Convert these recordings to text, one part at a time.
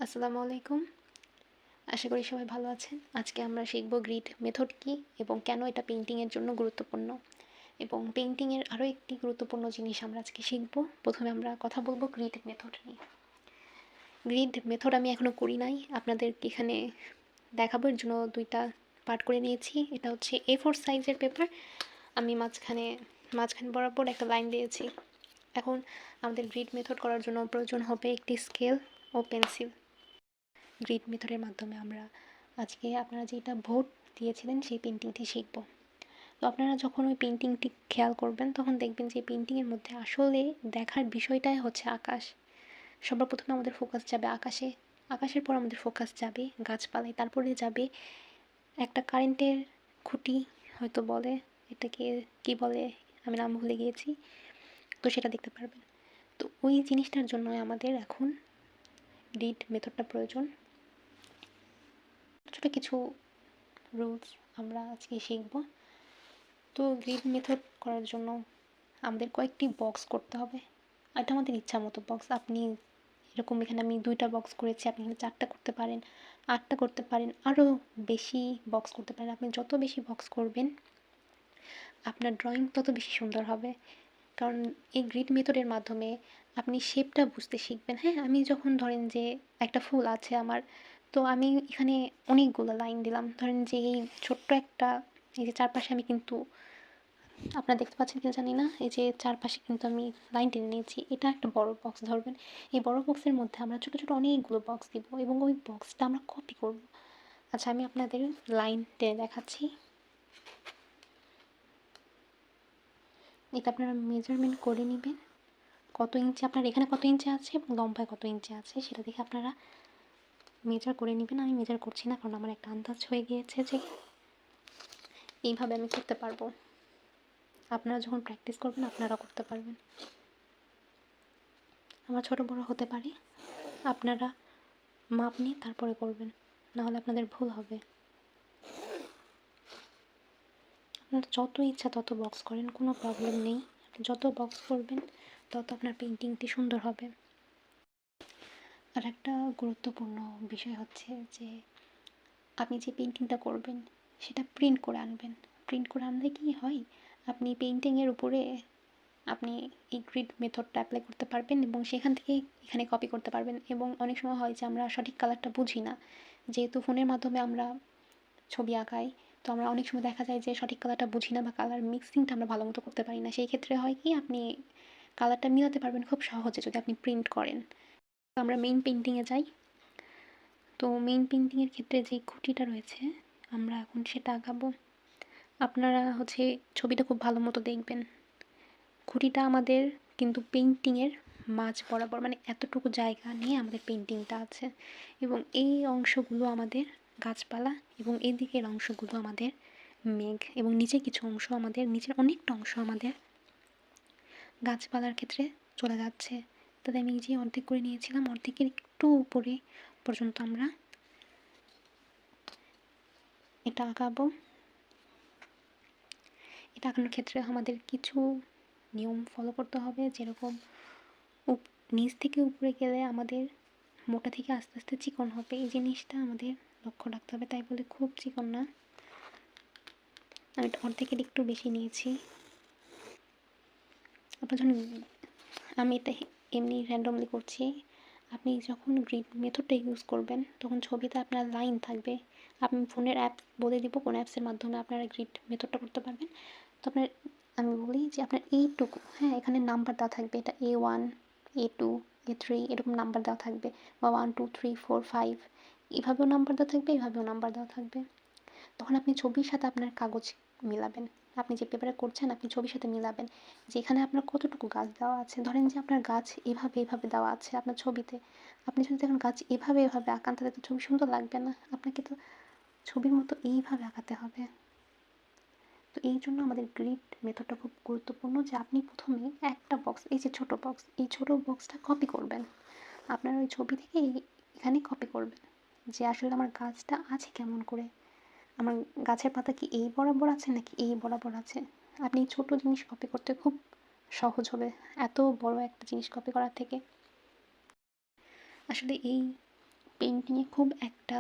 আসসালামু আলাইকুম। আশা করি সবাই ভালো আছেন। আজকে আমরা শিখব গ্রিড মেথড কী এবং কেন এটা পেইন্টিংয়ের জন্য গুরুত্বপূর্ণ, এবং পেইন্টিংয়ের আরও একটি গুরুত্বপূর্ণ জিনিস আমরা আজকে শিখব। প্রথমে আমরা কথা বলবো গ্রিড মেথড নিয়ে। গ্রিড মেথড আমি এখনও করি নাই, আপনাদের এখানে দেখাবো। এর জন্য দুইটা পার্ট করে নিয়েছি। এটা হচ্ছে A4 সাইজের পেপার। আমি মাঝখানে বরাবর একটা লাইন দিয়েছি। এখন আমাদের গ্রিড মেথড করার জন্য প্রয়োজন হবে একটি স্কেল ও পেন্সিল। গ্রিড মেথডের মাধ্যমে আমরা আজকে আপনারা যেটা ভোট দিয়েছিলেন সেই পেন্টিংটি শিখব। তো আপনারা যখন ওই পেন্টিংটি খেয়াল করবেন তখন দেখবেন যে পেন্টিংয়ের মধ্যে আসলে দেখার বিষয়টাই হচ্ছে আকাশ। সবার প্রথমে আমাদের ফোকাস যাবে আকাশে, আকাশের পর আমাদের ফোকাস যাবে গাছপালায়, তারপরে যাবে একটা কারেন্টের খুঁটি হয়তো বলে, এটাকে কি বলে আমি নাম ভুলে গিয়েছি, তো সেটা দেখতে পারবেন। তো ওই জিনিসটার জন্য আমাদের এখন গ্রিড মেথডটা প্রয়োজন। ছোটো কিছু রুলস আমরা আজকে শিখব। তো গ্রিড মেথড করার জন্য আমাদের কয়েকটি বক্স করতে হবে। এটা আমাদের ইচ্ছা মতো বক্স। আপনি এরকম, এখানে আমি 2টা বক্স করেছি, আপনি এখানে 4টা করতে পারেন, 8টা করতে পারেন, আরও বেশি বক্স করতে পারেন। আপনি যত বেশি বক্স করবেন আপনার ড্রয়িং তত বেশি সুন্দর হবে। কারণ এই গ্রিড মেথডের মাধ্যমে আপনি শেপটা বুঝতে শিখবেন। হ্যাঁ, আমি যখন ধরেন যে একটা ফুল আছে আমার, তো আমি এখানে অনেকগুলো লাইন দিলাম। ধরেন যে এই ছোট্ট একটা, এই যে চারপাশে আমি কিন্তু, আপনারা দেখতে পাচ্ছেন কিনা জানি না, এই যে চারপাশে কিন্তু আমি লাইন টেনে নিয়েছি। এটা একটা বড় বক্স ধরবেন। এই বড় বক্সের মধ্যে আমরা ছোটো ছোটো অনেকগুলো বক্স দিব এবং ওই বক্সটা আমরা কপি করব। আচ্ছা, আমি আপনাদের লাইন টেনে দেখাচ্ছি। এটা আপনারা মেজারমেন্ট করে নেবেন কত ইঞ্চি, আপনার এখানে কত ইঞ্চি আছে এবং লম্বায় কত ইঞ্চি আছে সেটা দেখে আপনারা মেজার করে নেবেন। আমি মেজার করছি না, কারণ আমার একটা আন্দাজ হয়ে গিয়েছে যে এইভাবে আমি করতে পারবো। আপনারা যখন প্র্যাকটিস করবেন আপনারা করতে পারবেন। আমার ছোট বড় হতে পারে, আপনারা মাপ নিয়ে তারপরে করবেন, নাহলে আপনাদের ভুল হবে। আপনার যত ইচ্ছা তত বক্স করেন, কোনো প্রবলেম নেই। আপনি যত বক্স করবেন তত আপনার পেন্টিংটি সুন্দর হবে। আর একটা গুরুত্বপূর্ণ বিষয় হচ্ছে যে আপনি যে পেন্টিংটা করবেন সেটা প্রিন্ট করে আনবেন। প্রিন্ট করে আনলে কি হয়, আপনি পেন্টিংয়ের উপরে আপনি এই গ্রিড মেথডটা অ্যাপ্লাই করতে পারবেন এবং সেখান থেকে এখানে কপি করতে পারবেন। এবং অনেক সময় হয় যে আমরা সঠিক কালারটা বুঝি না, যেহেতু ফোনের মাধ্যমে আমরা ছবি আঁকাই, তো আমরা অনেক সময় দেখা যায় যে সঠিক কালারটা বুঝি না বা কালার মিক্সিংটা আমরা ভালো মতো করতে পারি না। সেই ক্ষেত্রে হয় কি, আপনি কালারটা মিলাতে পারবেন খুব সহজে যদি আপনি প্রিন্ট করেন। তো আমরা মেইন পেন্টিংয়ে যাই। তো মেইন পেন্টিংয়ের ক্ষেত্রে যে খুঁটিটা রয়েছে আমরা এখন সেটা আঁকাবো। আপনারা হচ্ছে ছবিটা খুব ভালো মতো দেখবেন। খুঁটিটা আমাদের কিন্তু পেন্টিংয়ের মাঝ বরাবর, মানে এতটুকু জায়গা নিয়ে আমাদের পেন্টিংটা আছে, এবং এই অংশগুলো আমাদের গাছপালা এবং এই দিকের অংশগুলো আমাদের মেঘ, এবং নিচে কিছু অংশ আমাদের, নিচের অনেকটা অংশ আমাদের গাছপালার ক্ষেত্রে চলে যাচ্ছে। তাতে আমি যে অর্ধেক করে নিয়েছিলাম, অর্ধেকের একটু উপরে পর্যন্ত আমরা এটা আঁকাবো। এটা আঁকানোর ক্ষেত্রে আমাদের কিছু নিয়ম ফলো করতে হবে, যেরকম নিচ থেকে উপরে গেলে আমাদের মোটা থেকে আস্তে আস্তে চিকন হবে, এই জিনিসটা আমাদের লক্ষ্য রাখতে হবে। তাই বলে খুব চিকন না, আমি অর্ধেকের একটু বেশি নিয়েছি। আপনার যখন, আমি এটা এমনি র্যান্ডমলি করছি, আপনি যখন গ্রিড মেথডটা ইউজ করবেন তখন ছবিতে আপনার লাইন থাকবে। আপনি ফোনের অ্যাপ বলে দিব কোন অ্যাপসের মাধ্যমে আপনারা গ্রিড মেথডটা করতে পারবেন। তো আপনার, আমি বলি যে আপনার এইটুকু, হ্যাঁ, এখানে নাম্বার দেওয়া থাকবে, এটা A1 A2 A3 এরকম নাম্বার দেওয়া থাকবে, বা 1 2 3 4 5 এভাবেও নাম্বার দেওয়া থাকবে, এভাবেও নাম্বার দেওয়া থাকবে। তখন আপনি ছবির সাথে আপনার কাগজ মিলাবেন। আপনি যে পেপারে করছেন আপনি ছবির সাথে মিলাবেন যে এখানে আপনার কতটুকু গাছ দেওয়া আছে। ধরেন যে আপনার গাছ এভাবে এভাবে দেওয়া আছে আপনার ছবিতে, আপনি যদি দেখেন গাছ এভাবে এভাবে আঁকান তাহলে তো ছবি সুন্দর লাগবে না, আপনাকে তো ছবির মতো এইভাবে আঁকাতে হবে। তো এই জন্য আমাদের গ্রিড মেথডটা খুব গুরুত্বপূর্ণ, যে আপনি প্রথমে একটা বক্স, এই যে ছোটো বক্স, এই ছোটো বক্সটা কপি করবেন। আপনার ওই ছবি থেকে এখানে কপি করবেন যে আসলে আমার গাছটা আছে কেমন করে, আমার গাছের পাতা কি এই বরাবর আছে নাকি এই বরাবর আছে। আপনি ছোট জিনিস কপি করতে খুব সহজ হবে এত বড় একটা জিনিস কপি করার থেকে। আসলে এই পেইন্টিংয়ে খুব একটা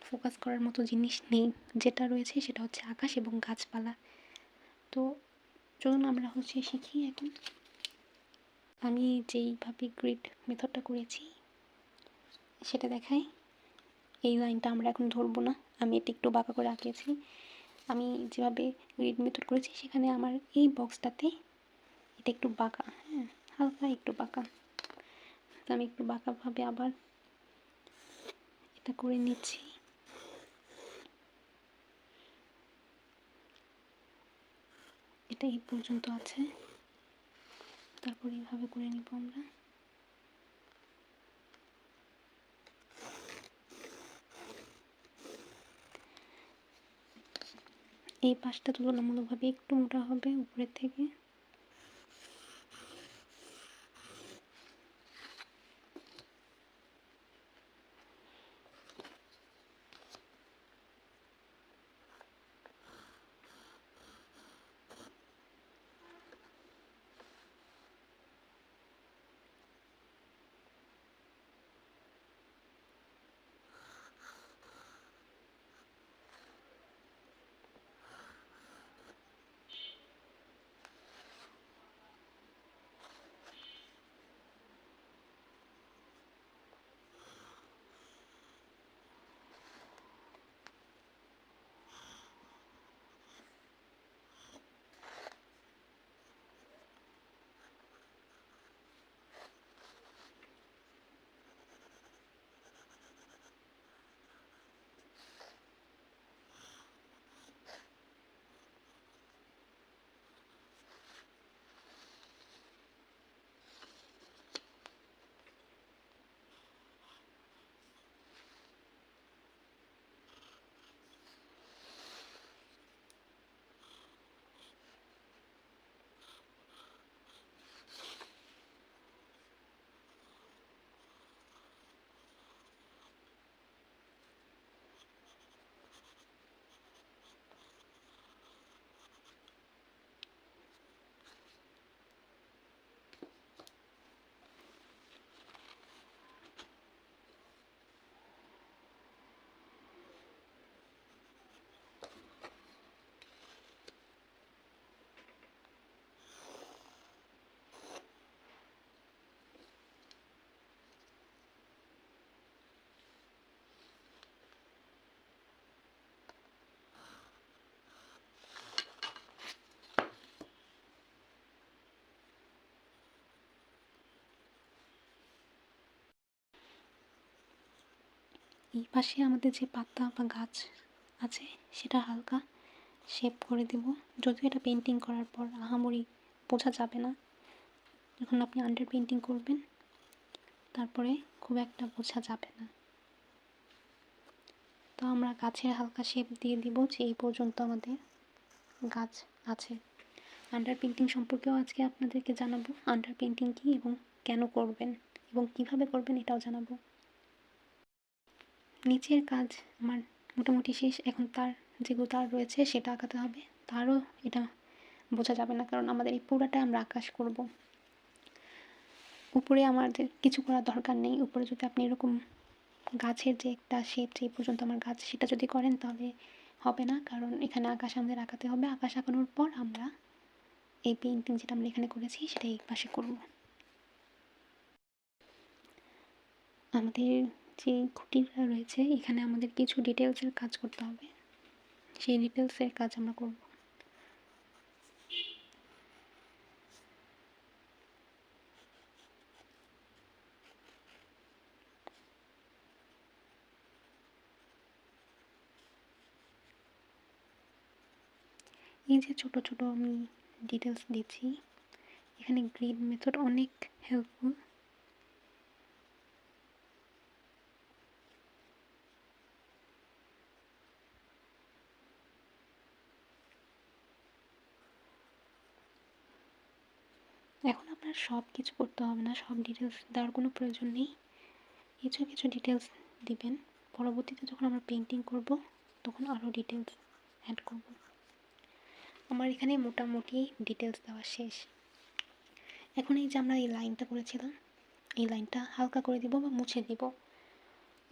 ফোকাস করার মতো জিনিস নেই, যেটা রয়েছে সেটা হচ্ছে আকাশ এবং গাছপালা। তো চলুন আমরা শিখি এখন। আমি যেইভাবে গ্রিড মেথডটা করেছি সেটা দেখাই। এই লাইনটা আমরা এখন ধরবো না, আমি এটা একটু বাঁকা করে আঁকিয়েছি। আমি যেভাবে গ্রিড মেথড করেছি সেখানে আমার এই বক্সটাতে এটা একটু বাঁকা, হ্যাঁ হালকা একটু বাঁকা। তো আমি একটু বাঁকাভাবে আবার এটা করে নিচ্ছি। এটা এই পর্যন্ত আছে, তারপর এইভাবে করে নিব আমরা। এই পাশটা তুলনামূলকভাবে একটু মোটা হবে উপরের থেকে। এই পাশে আমাদের যে পাতা বা গাছ আছে সেটা হালকা শেপ করে দেব। যদিও এটা পেন্টিং করার পর আহামরি বোঝা যাবে না, যখন আপনি আন্ডার পেন্টিং করবেন তারপরে খুব একটা বোঝা যাবে না। তো আমরা গাছের হালকা শেপ দিয়ে দিব যে এই পর্যন্ত আমাদের গাছ আছে। আন্ডার পেন্টিং সম্পর্কেও আজকে আপনাদেরকে জানাবো, আন্ডার পেন্টিং কী এবং কেন করবেন এবং কিভাবে করবেন এটাও জানাবো। নিচের কাজ আমার মোটামুটি শেষ। এখন তার যেগুলো তার রয়েছে সেটা আঁকাতে হবে। তারও এটা বোঝা যাবে না, কারণ আমাদের এই পুরাটা আমরা আকাশ করব। উপরে আমাদের কিছু করার দরকার নেই। উপরে যদি আপনি এরকম গাছের যে একটা শেপ, যে পর্যন্ত আমার গাছ, সেটা যদি করেন তাহলে হবে না, কারণ এখানে আকাশ আমাদের আঁকাতে হবে। আকাশ আঁকানোর পর আমরা এই পেইন্টিং যেটা আমরা এখানে করেছি সেটা এই পাশে করব। আমাদের যে খুঁটিটা রয়েছে এখানে আমাদের কিছু ডিটেলসের কাজ করতে হবে, সেই ডিটেলসের কাজ আমরা করব। এই যে ছোট ছোট আমি ডিটেলস দিচ্ছি, এখানে গ্রিড মেথড অনেক হেল্পফুল। এখন আপনার সব কিছু করতে হবে না, সব ডিটেলস দেওয়ার কোনো প্রয়োজন নেই। কিছু কিছু ডিটেলস দিবেন, পরবর্তীতে যখন আমরা পেন্টিং করব তখন আরও ডিটেলস অ্যাড করব। আমার এখানে মোটামুটি ডিটেলস দেওয়া শেষ। এখন এই যে আমরা এই লাইনটা করেছিলাম, এই লাইনটা হালকা করে দিব বা মুছে দিব।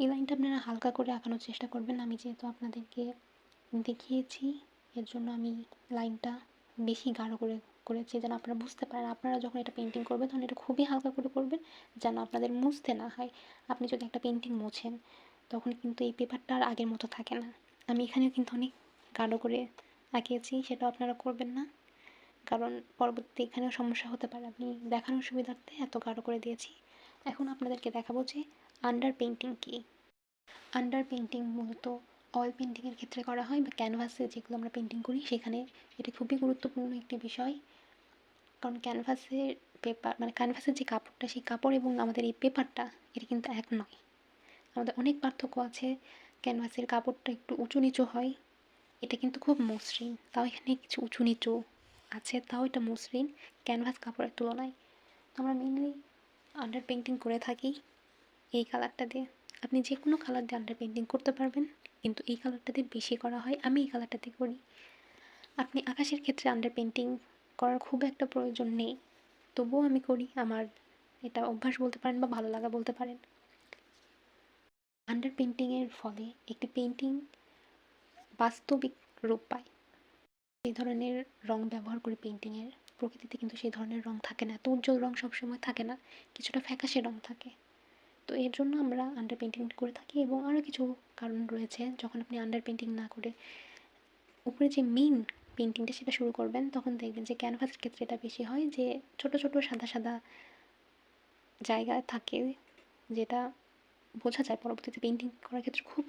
এই লাইনটা আপনারা হালকা করে আঁকানোর চেষ্টা করবেন। আমি যেহেতু আপনাদেরকে দেখিয়েছি, এর জন্য আমি লাইনটা বেশি গাঢ় করে করেছি, যেন আপনারা বুঝতে পারেন। আপনারা যখন এটা পেন্টিং করবেন তখন এটা খুবই হালকা করে করবেন, যেন আপনাদের মুছতে না হয়। আপনি যদি একটা পেন্টিং মোছেন তখন কিন্তু এই পেপারটা আর আগের মতো থাকে না। আমি এখানেও কিন্তু অনেক গাঢ় করে আঁকিয়েছি, সেটাও আপনারা করবেন না, কারণ পরবর্তীতে এখানেও সমস্যা হতে পারে। আপনি দেখানোর সুবিধার্থে এত গাঢ় করে দিয়েছি। এখন আপনাদেরকে দেখাবো যে আন্ডার পেন্টিং কী। আন্ডার পেন্টিং মূলত অয়েল পেন্টিংয়ের ক্ষেত্রে করা হয়, বা ক্যানভাসে যেগুলো আমরা পেন্টিং করি সেখানে এটা খুবই গুরুত্বপূর্ণ একটি বিষয়। কারণ ক্যানভাসের পেপার, মানে ক্যানভাসের যে কাপড়টা, সেই কাপড় এবং আমাদের এই পেপারটা, এটা কিন্তু এক নয়। আমাদের অনেক পার্থক্য আছে। ক্যানভাসের কাপড়টা একটু উঁচু নিচু হয়, এটা কিন্তু খুব মসৃণ। তাও এখানে কিছু উঁচু নিচু আছে, তাও এটা মসৃণ ক্যানভাস কাপড়ের তুলনায়। তো আমরা মেনলি আন্ডার পেন্টিং করে থাকি এই কালারটা দিয়ে। আপনি যে কোনো কালার দিয়ে আন্ডার পেন্টিং করতে পারবেন, কিন্তু এই কালারটা দিয়ে বেশি করা হয়, আমি এই কালারটা দিয়ে করি। আপনি আকাশের ক্ষেত্রে আন্ডার পেন্টিং করার খুব একটা প্রয়োজন নেই, তবুও আমি করি। আমার এটা অভ্যাস বলতে পারেন বা ভালো লাগা বলতে পারেন। আন্ডার পেন্টিংয়ের ফলে একটি পেন্টিং বাস্তবিক রূপ পায়। এই ধরনের রং ব্যবহার করি পেন্টিংয়ের, প্রকৃতিতে কিন্তু সেই ধরনের রং থাকে না, এত উজ্জ্বল রং সবসময় থাকে না, কিছুটা ফ্যাকাশে রং থাকে। তো এর জন্য আমরা আন্ডার পেন্টিং করে থাকি। এবং আরও কিছু কারণ রয়েছে। যখন আপনি আন্ডার পেন্টিং না করে উপরে যে মেইন পেন্টিংটা সেটা শুরু করবেন, তখন দেখবেন যে ক্যানভাসের ক্ষেত্রে এটা বেশি হয়, যে ছোট ছোট সাদা সাদা জায়গা থাকে, যেটা বোঝা যায় পরবর্তীতে পেন্টিং করার ক্ষেত্রে খুব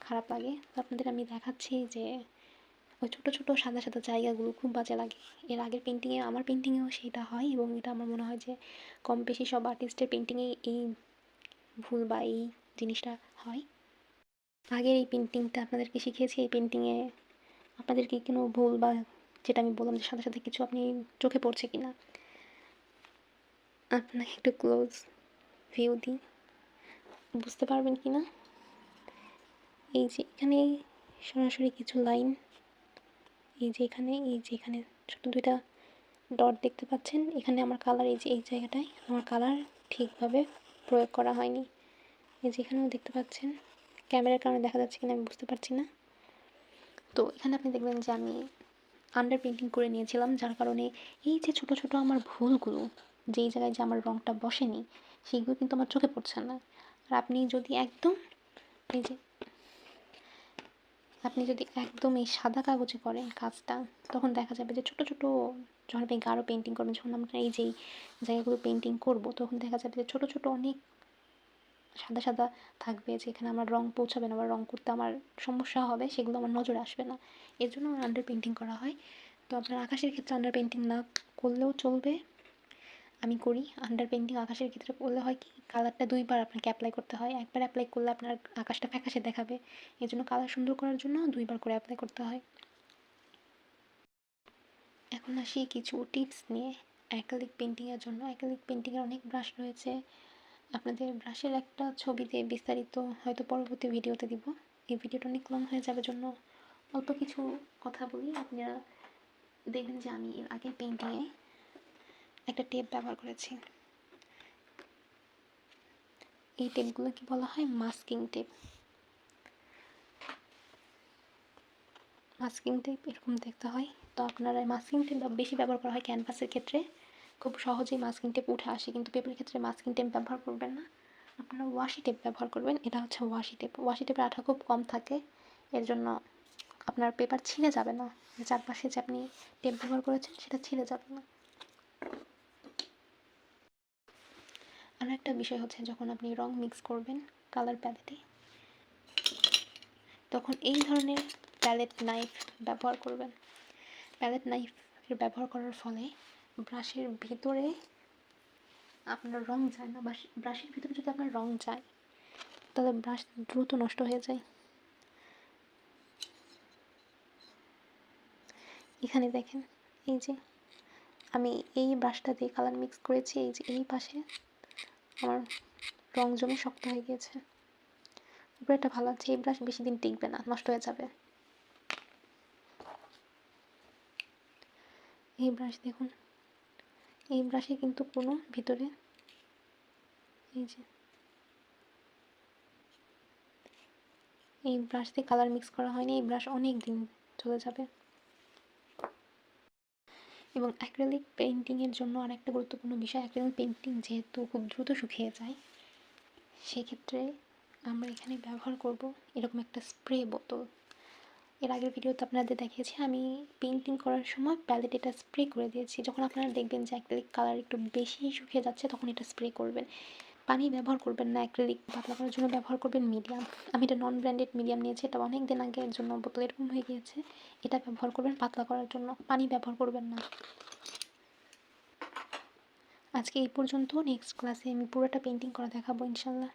খারাপ লাগে। তো আপনাদের আমি দেখাচ্ছি যে ওই ছোটো ছোটো সাদা সাদা জায়গাগুলো খুব বাজে লাগে। এর আগের পেন্টিংয়ে, আমার পেন্টিংয়েও সেটা হয়, এবং এটা আমার মনে হয় যে কম বেশি সব আর্টিস্টের পেন্টিংয়ে এই ভুল বা এই জিনিসটা হয়। আগের এই পেন্টিংটা আপনাদেরকে শিখিয়েছি, এই পেন্টিংয়ে আপনাদেরকে কোনো ভুল বা যেটা আমি বললাম যে সাথে সাথে কিছু আপনি চোখে পড়ছে কি না। আপনাকে একটু ক্লোজ ভিউ দিই, বুঝতে পারবেন কি না। এই যে এখানে সরাসরি কিছু লাইন, এই যে এখানে ছোটো দুইটা ডট দেখতে পাচ্ছেন, এখানে আমার কালার, এই যে এই জায়গাটায় আমার কালার ঠিকভাবে প্রয়োগ করা হয়নি। এই যে এখানেও দেখতে পাচ্ছেন, ক্যামেরার কারণে দেখা যাচ্ছে কিনা আমি বুঝতে পারছি না। তো এখানে আপনি দেখবেন যে আমি আন্ডার পেন্টিং করে নিয়েছিলাম, যার কারণে এই যে ছোটো ছোটো আমার ভুলগুলো, যেই জায়গায় যে আমার রঙটা বসেনি, সেইগুলো কিন্তু আমার চোখে পড়ছে না। আর আপনি যদি একদম এই যে এই সাদা কাগজে করেন কাজটা, তখন দেখা যাবে যে ছোটো ছোটো, যখন আপনি গাঢ় পেন্টিং করবেন, যখন আমরা এই যেই জায়গাগুলো পেন্টিং করব, তখন দেখা যাবে যে ছোটো ছোটো অনেক সাদা সাদা থাকবে, যেখানে আমার রং পৌঁছাবে না, আমার রং করতে আমার সমস্যা হবে, সেগুলো আমার নজরে আসবে না। এর জন্য আমার আন্ডার পেন্টিং করা হয়। তো আপনার আকাশের ক্ষেত্রে আন্ডার পেন্টিং না করলেও চলবে, আমি করি। আন্ডার পেন্টিং আকাশের ক্ষেত্রে করলে হয় কি, কালারটা দুইবার আপনাকে অ্যাপ্লাই করতে হয়। একবার অ্যাপ্লাই করলে আপনার আকাশটা ফ্যাকাশে দেখাবে, এই জন্য কালার সুন্দর করার জন্য দুইবার করে অ্যাপ্লাই করতে হয়। এখন আসি কিছু টিপস নিয়ে অ্যাক্রিলিক পেন্টিংয়ের জন্য। অ্যাক্রিলিক পেন্টিংয়ের অনেক ব্রাশ রয়েছে, আপনাদের ব্রাশের একটা ছবি দিয়ে বিস্তারিত হয়তো পরবর্তী ভিডিওতে দিব। এই ভিডিওটা অনেক লং হয়ে যাবে জন্য অল্প কিছু কথা বলি। আপনারা দেখবেন যে আমি এর আগের পেন্টিংয়ে একটা টেপ ব্যবহার করেছি। এই টেপগুলোকে বলা হয় মাস্কিং টেপ। মাস্কিং টেপ এরকম দেখতে হয়। তো আপনারা মাস্কিং টেপ বেশি ব্যবহার করা হয় ক্যানভাসের ক্ষেত্রে, খুব সহজেই মাস্কিং টেপ উঠে আসে, কিন্তু পেপারের ক্ষেত্রে মাস্কিং টেপ ব্যবহার করবেন না, আপনারা ওয়াশি টেপ ব্যবহার করবেন। এটা হচ্ছে ওয়াশি টেপ। ওয়াশি টেপের আঠা খুব কম থাকে, এর জন্য আপনার পেপার ছিঁড়ে যাবে না, চারপাশে যে আপনি টেপ ব্যবহার করেছেন সেটা ছিঁড়ে যাবে না। আর একটা বিষয় হচ্ছে, যখন আপনি রং মিক্স করবেন কালার প্যালেটে, তখন এই ধরনের প্যালেট নাইফ ব্যবহার করবেন। প্যালেট নাইফের ব্যবহার করার ফলে ব্রাশের ভিতরে আপনার রং যায় না, বা ব্রাশের ভিতরে যদি আপনার রং যায় তাহলে ব্রাশ দ্রুত নষ্ট হয়ে যায়। এখানে দেখেন, এই যে আমি এই ব্রাশটা দিয়ে কালার মিক্স করেছি, এই যে এই পাশে আমার রং জমে শক্ত হয়ে গিয়েছে। উপরেটা ভালো আছে, এই ব্রাশ বেশি দিন টিকবে না, নষ্ট হয়ে যাবে। এই ব্রাশ দেখুন, এই ব্রাশে কিন্তু কোনো ভিতরে, এই যে এই ব্রাশ দিয়ে কালার মিক্স করা হয়নি, এই ব্রাশ অনেক দিন চলে যাবে। এবং অ্যাক্রিলিক পেইন্টিংয়ের জন্য আর একটা গুরুত্বপূর্ণ বিষয়, অ্যাক্রিলিক পেইন্টিং যেহেতু খুব দ্রুত শুকিয়ে যায়, সেক্ষেত্রে আমরা এখানে ব্যবহার করব এরকম একটা স্প্রে বোতল। এর আগের ভিডিওতে আপনাদের দেখিয়েছি আমি পেইন্টিং করার সময় প্যালেট এটা স্প্রে করে দিয়েছি। যখন আপনারা দেখবেন যে অ্যাক্রিলিক কালার একটু বেশি শুকিয়ে যাচ্ছে, তখন এটা স্প্রে করবেন। পানি ব্যবহার করবেন না, অ্যাক্রিলিক পাতলা করার জন্য ব্যবহার করবেন মিডিয়াম। আমি এটা নন ব্র্যান্ডেড মিডিয়াম নিয়েছি, এটা অনেক দিন আগের জন্য বোতল এরকম হয়ে গিয়েছে। এটা ব্যবহার করবেন পাতলা করার জন্য, পানি ব্যবহার করবেন না। আজকে এই পর্যন্ত, নেক্সট ক্লাসে আমি পুরোটা পেইন্টিং করা দেখাবো ইনশাল্লাহ।